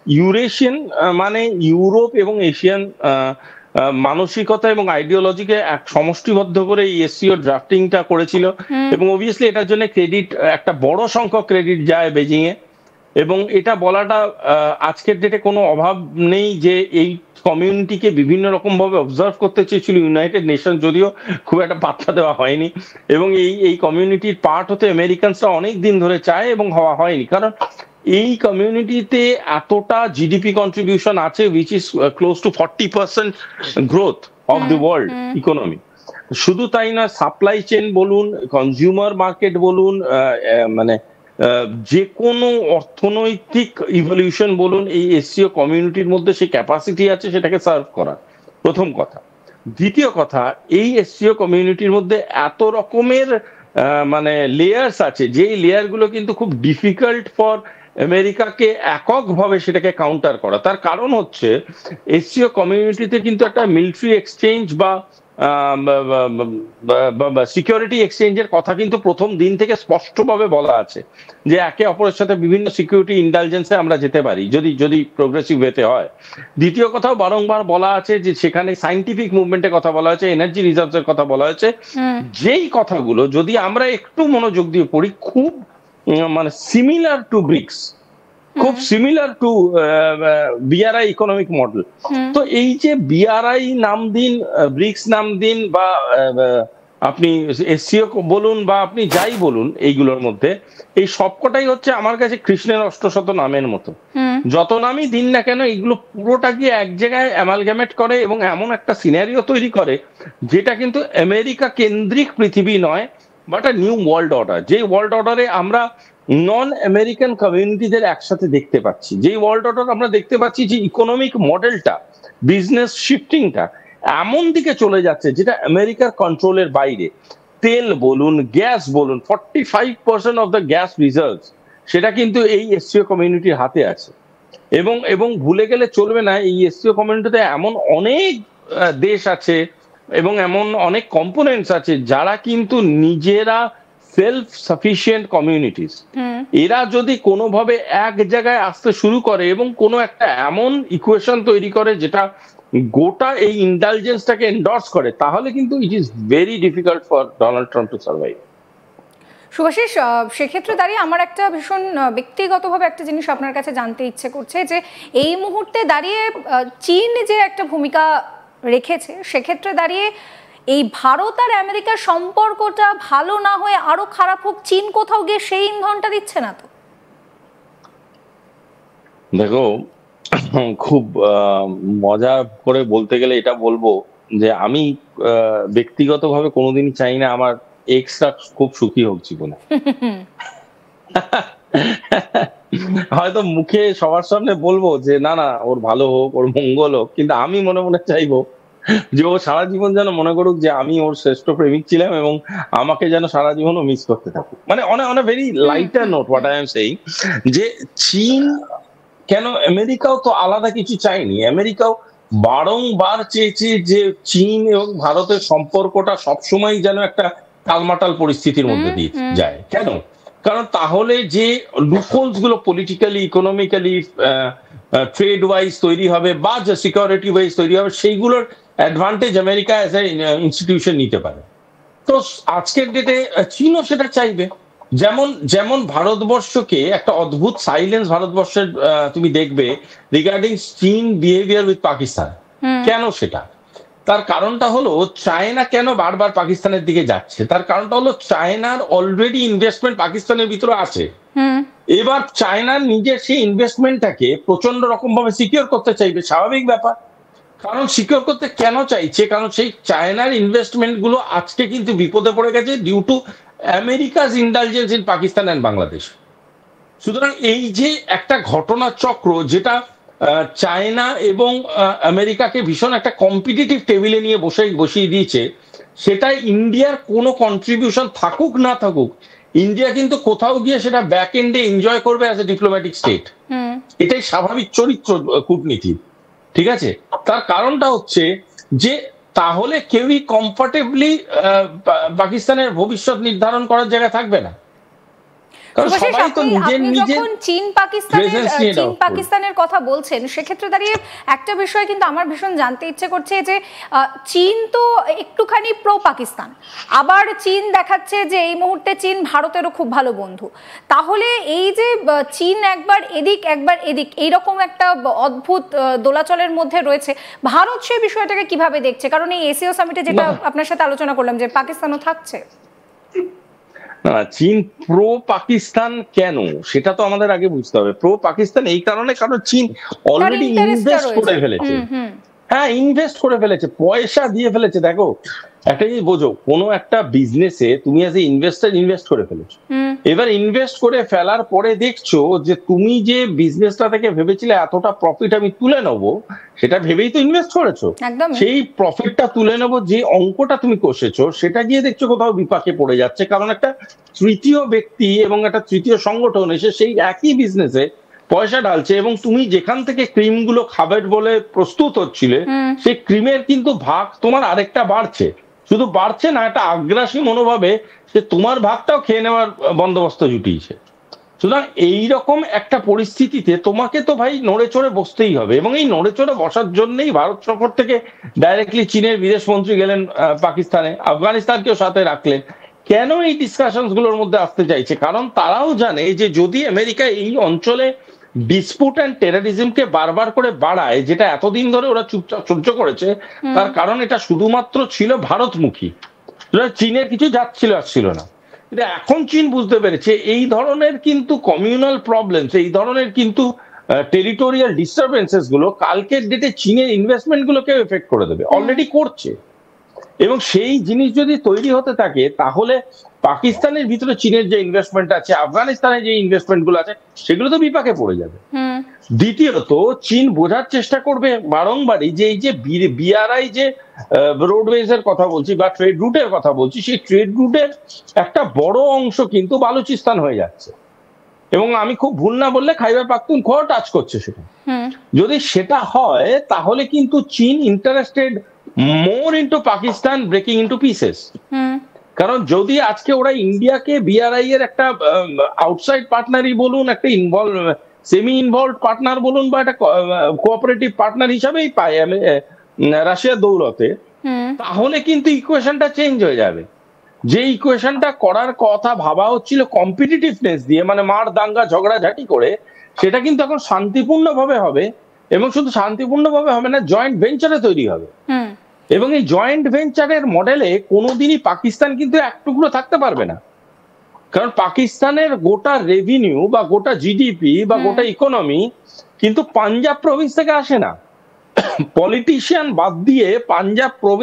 Eurasian মানে Europe এবং Asian মানসিকতা এবং আইডিওলজিকে এক সমষ্টিবদ্ধ করে এই এসসিও ড্রাফটিংটা করেছিল। এবং অবভিয়াসলি এটার জন্য ক্রেডিট, একটা বড় সংখ্যক ক্রেডিট যায় বেজিং এ। এবং এটা বলাটা আজকের ডেটে কোনো অভাব নেই যে এই কমিউনিটিকে বিভিন্ন রকম ভাবে অবজার্ভ করতে চেয়েছিল ইউনাইটেড নেশন, যদিও খুব একটা পাত্তা দেওয়া হয়নি। এবং এই কমিউনিটির পার্ট হতে আমেরিকানসরা অনেক দিন ধরে চায় এবং হওয়া হয়নি, কারণ এই কমিউনিটিতে এতটা জিডিপি কন্ট্রিবিউশন আছে, which is close two 40% growth of the world economy. শুধু তাই না, সাপ্লাই চেন বলুন, কনজিউমার মার্কেট বলুন, মানে যে কোনো অর্থনৈতিক ইভলিউশন বলুন, এই এসসিও কমিউনিটির মধ্যে সেই ক্যাপাসিটি আছে সেটাকে সার্ভ করার, প্রথম কথা। দ্বিতীয় কথা, এই এসসিও কমিউনিটির মধ্যে এত রকমের মানে লেয়ার্স আছে, যে লেয়ার গুলো কিন্তু খুব ডিফিকাল্ট ফর আমেরিকাকে এককভাবে সেটাকে কাউন্টার করা। তার কারণ হচ্ছে এসসিও কমিউনিটিতে কিন্তু একটা মিলিটারি এক্সচেঞ্জ বা সিকিউরিটি এক্সচেঞ্জের কথা কিন্তু প্রথম দিন থেকে স্পষ্টভাবে বলা আছে, যে একে অপরের সাথে বিভিন্ন সিকিউরিটি ইন্টেলিজেন্সে আমরা যেতে পারি যদি যদি প্রোগ্রেসিভ ওয়েতে হয়। দ্বিতীয় কথাও বারংবার বলা আছে যে সেখানে সাইন্টিফিক মুভমেন্টের কথা বলা হয়েছে, এনার্জি রিজার্ভস এর কথা বলা হয়েছে, যেই কথাগুলো যদি আমরা একটু মনোযোগ দিয়ে পড়ি খুব মানে সিমিলার টু ব্রিক্স, খুব similar to BRI economic model. তো এই যে বিআরআই নাম দিন, ব্রিক্স নাম দিন, বা আপনি এসসিও বলুন, বা আপনি যাই বলুন, এইগুলোর মধ্যে এই সবকটাই হচ্ছে আমার কাছে কৃষ্ণের অষ্টশত নামের মতো। যত নামই দিন না কেন, এগুলো পুরোটাকে এক জায়গায় অ্যামালগামেট করে এবং এমন একটা সিনারিও তৈরি করে যেটা কিন্তু আমেরিকা কেন্দ্রিক পৃথিবী নয়, but a new world order. যে ওয়ার্ল্ড অর্ডারে আমরা নন আমেরিকান কমিউনিটিদের একসাথে দেখতে পাচ্ছি, যেই ওয়ার্ল্ড অর্ডার আমরা দেখতে পাচ্ছি যে ইকোনমিক মডেলটা, বিজনেস শিফটিংটা এমন দিকে চলে যাচ্ছে যেটা আমেরিকার কন্ট্রোলের বাইরে। তেল বলুন, গ্যাস বলুন, 45% অফ দ্য গ্যাস রিজার্ভস সেটা কিন্তু এই এসসিও কমিউনিটির হাতে আছে। এবং এবং ভুলে গেলে চলবে না, এই এসসিও কমিউনিটিতে এমন অনেক দেশ আছে এবং এমন অনেক কম্পোনেন্টস আছে যারা কিন্তু নিজেরা সেলফ সাফিসিয়েন্ট কমিউনিটিস। এরা যদি কোনোভাবে এক জায়গায় আসতে শুরু করে এবং কোনো একটা এমন ইকুয়েশন তৈরি করে যেটা গোটা এই ইন্টেলিজেন্সটাকে এন্ডোর্স করে, তাহলে কিন্তু it is very difficult for Donald Trump to survive. Subhashis, সেক্ষেত্রে দাঁড়িয়ে আমার একটা ভীষণ ব্যক্তিগতভাবে একটা জিনিস আপনার কাছে জানতে ইচ্ছে করছে, যে এই মুহূর্তে দাঁড়িয়ে চীন যে একটা ভূমিকা রেখেছে, সেক্ষেত্রে দাঁড়িয়ে এই ভারত আর আমেরিকার সম্পর্কটা ভালো না হয়ে আরো খারাপ হোক, চীন কোথাও গিয়ে সেই ইন্ধনটা দিচ্ছে না তো? দেখো, খুব মজা করে বলতে গেলে এটা বলবো যে আমি ব্যক্তিগতভাবে কোনোদিনই চাই না আমার এক্সরা খুব সুখী হোক জীবনে। হয়তো মুখে সবার সামনে বলবো যে না না, ওর ভালো হোক, ওর মঙ্গল হোক, কিন্তু আমি মনে মনে চাইবো যে ও সারা জীবন যেন মনে করুক যে আমি ওর শ্রেষ্ঠ প্রেমিক ছিলাম এবং আমাকে যেন সারা জীবন ও মিস করতে থাকুক। মানে on a very lighter note what I am saying, যে চীন কেন, আমেরিকাও তো আলাদা কিছু চায়নি। আমেরিকাও বারংবার চেয়েছে যে চীন এবং ভারতের সম্পর্কটা সবসময় যেন একটা টালমাটাল পরিস্থিতির মধ্যে দিয়ে যায়। কেন? কারণ তাহলে যে লুপহোলস গুলো পলিটিক্যালি, ইকোনমিক্যালি, ট্রেড ওয়াইজ তৈরি হবে বা যে সিকিউরিটি ওয়াইজ তৈরি হবে, সেইগুলোর advantage America as a institution নিতে পারে। তো আজকের ডেটে চীনও সেটা চাইবে। যেমন যেমন ভারতবর্ষকে একটা অদ্ভুত সাইলেন্স ভারতবর্ষের তুমি দেখবে রিগার্ডিং চীন বিহেভিয়ার উইথ পাকিস্তান। কেন সেটা? তার কারণটা হলো চায়না কেন বারবার পাকিস্তানের দিকে যাচ্ছে, তার কারণটা হলো চায়নার অলরেডি ইনভেস্টমেন্ট পাকিস্তানের ভিতরে আছে। এবার চায়নার নিজের সেই ইনভেস্টমেন্টটাকে প্রচন্ড রকম ভাবে সিকিউর করতে চাইবে, স্বাভাবিক ব্যাপার। কারণ সিকিউর করতে কেন চাইছে? কারণ সেই চায়নার ইনভেস্টমেন্ট গুলো আজকে কিন্তু বিপদে পড়ে গেছে due to America's intelligence in Pakistan and Bangladesh. সুতরাং এই যে একটা ঘটনা চক্র যেটা চায়না এবং আমেরিকাকে ভীষণ একটা কম্পিটিটিভ টেবিলে নিয়ে বসিয়ে দিয়েছে, সেটা ইন্ডিয়ার কোনো কন্ট্রিবিউশন থাকুক না থাকুক, ইন্ডিয়া কিন্তু কোথাও গিয়ে সেটা ব্যাক এন্ডে এনজয় করবে অ্যাজ এ ডিপ্লোম্যাটিক স্টেট। এটাই স্বাভাবিক চরিত্র কূটনীতি, ঠিক আছে? তার কারণটা হচ্ছে যে তাহলে কেউই কমফর্টেবলি পাকিস্তানের ভবিষ্যৎ নির্ধারণ করার জায়গায় থাকবে না। কারণ সবাই তো নিজের নিজের যখন চীন পাকিস্তানের কথা বলছেন, সেক্ষেত্রে দাঁড়িয়ে একটা বিষয় কিন্তু আমার ভীষণ জানতে ইচ্ছে করছে যে চীন তো একটুখানি প্রো পাকিস্তান, আবার চীন দেখাচ্ছে যে এই মুহূর্তে চীন ভারতেরও খুব ভালো বন্ধু। তাহলে এই যে চীন একবার এদিক একবার এদিক এইরকম একটা অদ্ভুত দোলাচলের মধ্যে রয়েছে, ভারত সেই বিষয়টাকে কিভাবে দেখছে? কারণ এই এসিও সামিটে যেটা আপনার সাথে আলোচনা করলাম যে পাকিস্তানও থাকছে। চীন প্রো পাকিস্তান কেন সেটা তো আমাদের আগে বুঝতে হবে। প্রো পাকিস্তান এই কারণে, কারণ চীন অলরেডি ইনভেস্ট করে ফেলেছে। হ্যাঁ, ইনভেস্ট করে ফেলেছে, পয়সা দিয়ে ফেলেছে। দেখো একটা জিনিস বোঝো, কোনো একটা বিজনেসে তুমি অ্যাজ এ ইনভেস্টার ইনভেস্ট করে ফেলেছো, এবার ইনভেস্ট করে ফেলার পরে দেখছো যে তুমি যে বিজনেসটা থেকে ভেবেছিলে এতটা প্রফিট আমি তুলে নেবো, সেটা ভেবেই তো ইনভেস্ট করেছো। সেই প্রফিটটা তুলে নেবো যে অঙ্কটা তুমি কষেছো, সেটা গিয়ে দেখছো কোথাও বিপাকে পড়ে যাচ্ছে, কারণ একটা তৃতীয় ব্যক্তি এবং একটা তৃতীয় সংগঠন এসে সেই একই বিজনেসে পয়সা ঢালছে, এবং তুমি যেখান থেকে ক্রিম গুলো খাবে বলে প্রস্তুত হচ্ছিলে, সেই ক্রিমের কিন্তু ভাগ তোমার আরেকটা বাড়ছে। শুধু বাড়ছে না, একটা আগ্রাসী মনোভাবে যে তোমার ভাগটাও খেয়ে নেওয়ার বন্দোবস্ত জুটিয়েছে। সুতরাং এইরকম একটা পরিস্থিতিতে তোমাকে তো ভাই নড়ে চড়ে বসতেই হবে, এবং এই নড়ে চড়ে বসার জন্যই ভারত সফর থেকে ডাইরেক্টলি চীনের বিদেশ মন্ত্রী গেলেন পাকিস্তানে, আফগানিস্তানকেও সাথে রাখলেন। কেন এই ডিসকাশনস গুলোর মধ্যে আসতে চাইছে? কারণ তারাও জানে যে যদি আমেরিকা এই অঞ্চলে ডিসপুট অ্যান্ড টেররিজমকে বারবার করে বাড়ায়, যেটা এতদিন ধরে ওরা চুপচাপ সহ্য করেছে, তার কারণ এটা শুধুমাত্র ছিল ভারতমুখী, চীনের কিছু যাচ্ছিল আসছিল না। কিন্তু এখন চীন বুঝতে পেরেছে এই ধরনের কিন্তু কমিউনাল প্রবলেমস, এই ধরনের কিন্তু টেরিটোরিয়াল ডিস্টারবেন্সেস গুলো কালকের ডেটে চীনের ইনভেস্টমেন্ট গুলোকে এফেক্ট করে দেবে, অলরেডি করছে। এবং সেই জিনিস যদি তৈরি হতে থাকে, তাহলে পাকিস্তানের ভিতরে চীনের যে ইনভেস্টমেন্ট আছে, আফগানিস্তানের যে ইনভেস্টমেন্ট গুলো আছে, সেগুলো তো বিপাকে পড়ে যাবে। দ্বিতীয়ত, চীন বোঝার চেষ্টা করবে বারংবারই যে এই যে বিআরআই যে রোডওয়েজ এর কথা বলছি বা ট্রেড রুটের কথা বলছি, সেই ট্রেড রুটের একটা বড় অংশ কিন্তু বালুচিস্তান হয়ে যাচ্ছে, এবং আমি খুব ভুল না বললে খাইবার পাখতুনখোয়া টাচ করছে সেটা। যদি সেটা হয়, তাহলে কিন্তু চীন interested more into Pakistan breaking into pieces. কারণ যদি আজকে ওরা ইন্ডিয়াকে বিআরআই এর একটা আউটসাইড পার্টনারই বলুন, একটা সেমি ইনভলভ পার্টনার বলুন, বা একটা কোঅপারেটিভ পার্টনার হিসাবেই পায় রাশিয়ার দৌলতে, তাহলে কিন্তু ইকুয়েশনটা চেঞ্জ হয়ে যাবে। যে ইকুয়েশনটা করার কথা ভাবা হচ্ছিল কম্পিটিটিভনেস দিয়ে, মানে মার দাঙ্গা ঝগড়াঝাটি করে, সেটা কিন্তু এখন শান্তিপূর্ণভাবে হবে, এবং শুধু শান্তিপূর্ণভাবে হবে না, জয়েন্ট ভেঞ্চারে তৈরি হবে। এবং এই জয়েন্ট ভেঞ্চারের মডেলে কোনোদিনই পাকিস্তান কিন্তু এক টুকরো থাকতে পারবে না, কারণ পাকিস্তানের গোটা রেভিনিউ বা গোটা জিডিপি বা গোটা ইকোনমি কিন্তু পাঞ্জাব প্রভিন্স থেকে আসে না। পলিটিশিয়ান বাদ দিয়ে পাঞ্জাব প্রভিন্স